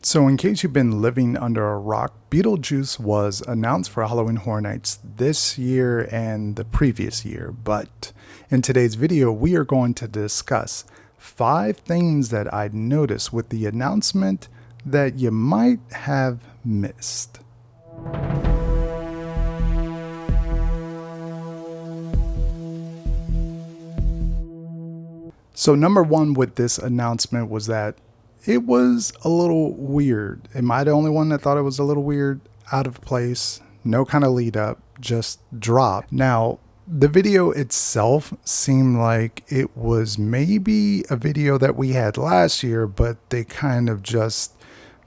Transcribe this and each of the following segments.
So in case you've been living under a rock, Beetlejuice was announced for Halloween Horror Nights this year and the previous year. But in today's video, we are going to discuss 5 things that I noticed with the announcement that you might have missed. So number 1 with this announcement was that it was a little weird. Am I the only one that thought it was a little weird? Out of place, no kind of lead up, just drop. Now, the video itself seemed like it was maybe a video that we had last year, but they kind of just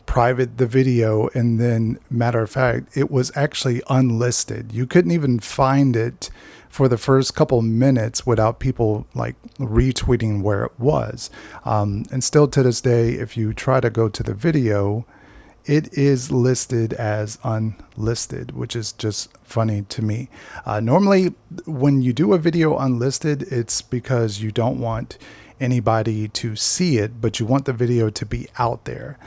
private the video, and then matter of fact, it was actually unlisted. You couldn't even find it for the first couple minutes without people like retweeting where it was. And still to this day, if you try to go to the video, it is listed as unlisted, which is just funny to me. Normally, when you do a video unlisted, it's because you don't want anybody to see it, but you want the video to be out there.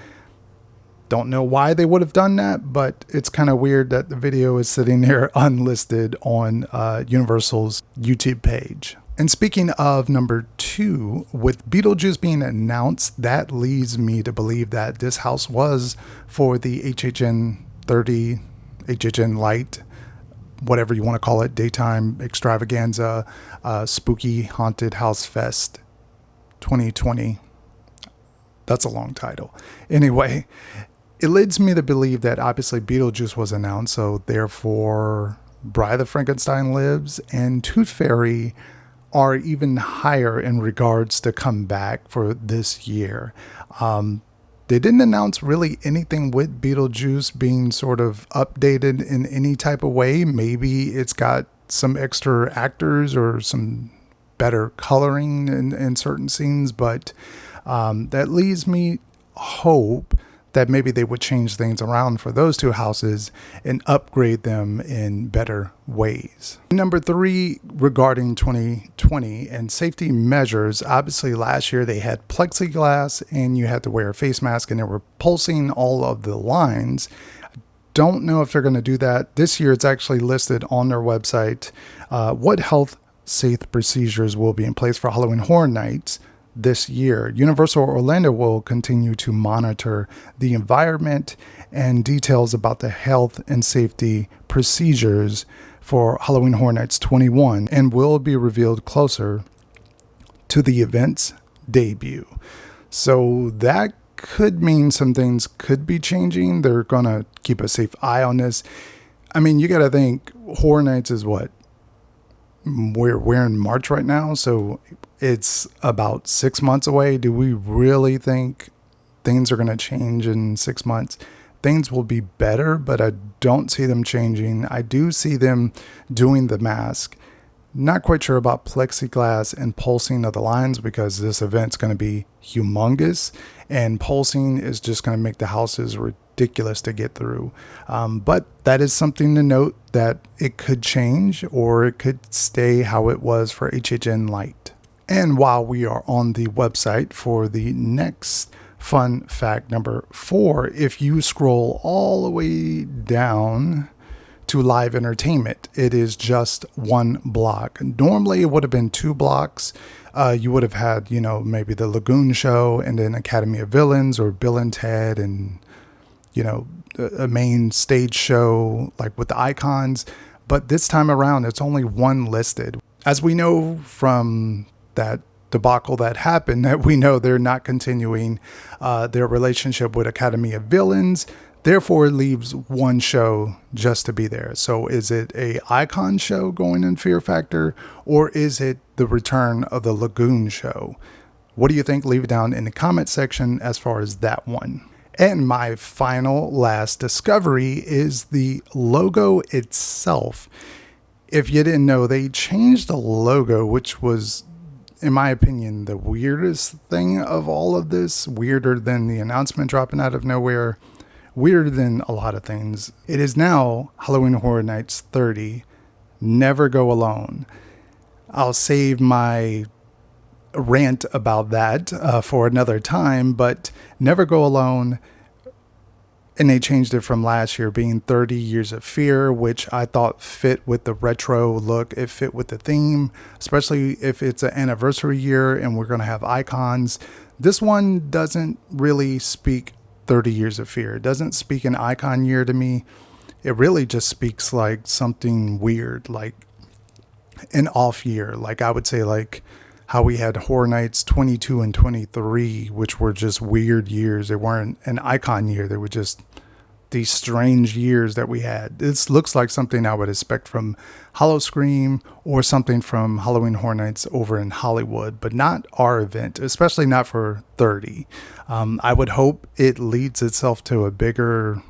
Don't know why they would have done that, but it's kind of weird that the video is sitting there unlisted on Universal's YouTube page. And speaking of number 2, with Beetlejuice being announced, that leads me to believe that this house was for the HHN 30, HHN Light, whatever you want to call it, Daytime Extravaganza, Spooky Haunted House Fest 2020. That's a long title. Anyway, it leads me to believe that obviously Beetlejuice was announced, so therefore Bride of Frankenstein Lives and Tooth Fairy are even higher in regards to come back for this year. They didn't announce really anything with Beetlejuice being sort of updated in any type of way. Maybe it's got some extra actors or some better coloring in certain scenes, but that leaves me hope that maybe they would change things around for those 2 houses and upgrade them in better ways. Number 3, regarding 2020 and safety measures, obviously last year they had plexiglass and you had to wear a face mask and they were pulsing all of the lines. Don't know if they're going to do that. This year it's actually listed on their website what health safe procedures will be in place for Halloween Horror Nights this year. Universal Orlando will continue to monitor the environment and details about the health and safety procedures for Halloween Horror Nights 21 and will be revealed closer to the event's debut. So that could mean some things could be changing. They're going to keep a safe eye on this. I mean, you got to think Horror Nights is what? We're in March right now, so it's about 6 months away. Do we really think things are going to change in 6 months? Things will be better, but I don't see them changing. I do see them doing the mask. Not quite sure about plexiglass and pulsing of the lines because this event's going to be humongous, and pulsing is just going to make the houses ridiculous to get through. But that is something to note, that it could change or it could stay how it was for HHN Light. And while we are on the website for the next fun fact, number 4, if you scroll all the way down to live entertainment, it is just 1 block. Normally it would have been 2 blocks. You would have had, maybe the Lagoon Show and then Academy of Villains or Bill and Ted and, a main stage show like with the icons. But this time around, it's only 1 listed. As we know from that debacle that happened, that we know they're not continuing their relationship with Academy of Villains. Therefore, it leaves 1 show just to be there. So is it a icon show going in Fear Factor, or is it the return of the Lagoon Show? What do you think? Leave it down in the comment section as far as that one. And my final last discovery is the logo itself. If you didn't know, they changed the logo, which was, in my opinion, the weirdest thing of all of this. Weirder than the announcement dropping out of nowhere. Weirder than a lot of things. It is now Halloween Horror Nights 30. Never go alone. I'll save my rant about that for another time, but Never Go Alone And they changed it from last year being 30 Years of Fear, which I thought fit with the retro look. It fit with the theme, especially if it's an anniversary year and we're going to have icons. This one doesn't really speak 30 Years of Fear. It doesn't speak an icon year to me. It really just speaks like something weird, like an off year. Like I would say like how we had Horror Nights 22 and 23, which were just weird years. They weren't an icon year. They were just these strange years that we had. This looks like something I would expect from Hollow Scream or something from Halloween Horror Nights over in Hollywood, but not our event, especially not for 30. I would hope it leads itself to a bigger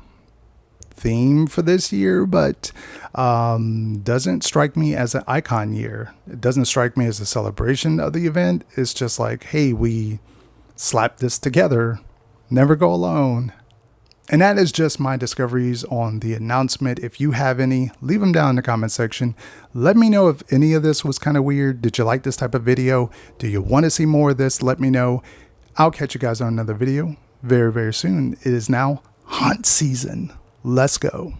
theme for this year, but doesn't strike me as an icon year. It doesn't strike me as a celebration of the event. It's just like, hey, we slapped this together. Never go alone. And that is just my discoveries on the announcement. If you have any, leave them down in the comment section. Let me know if any of this was kind of weird. Did you like this type of video? Do you want to see more of this? Let me know. I'll catch you guys on another video very, very soon. It is now hunt season. Let's go.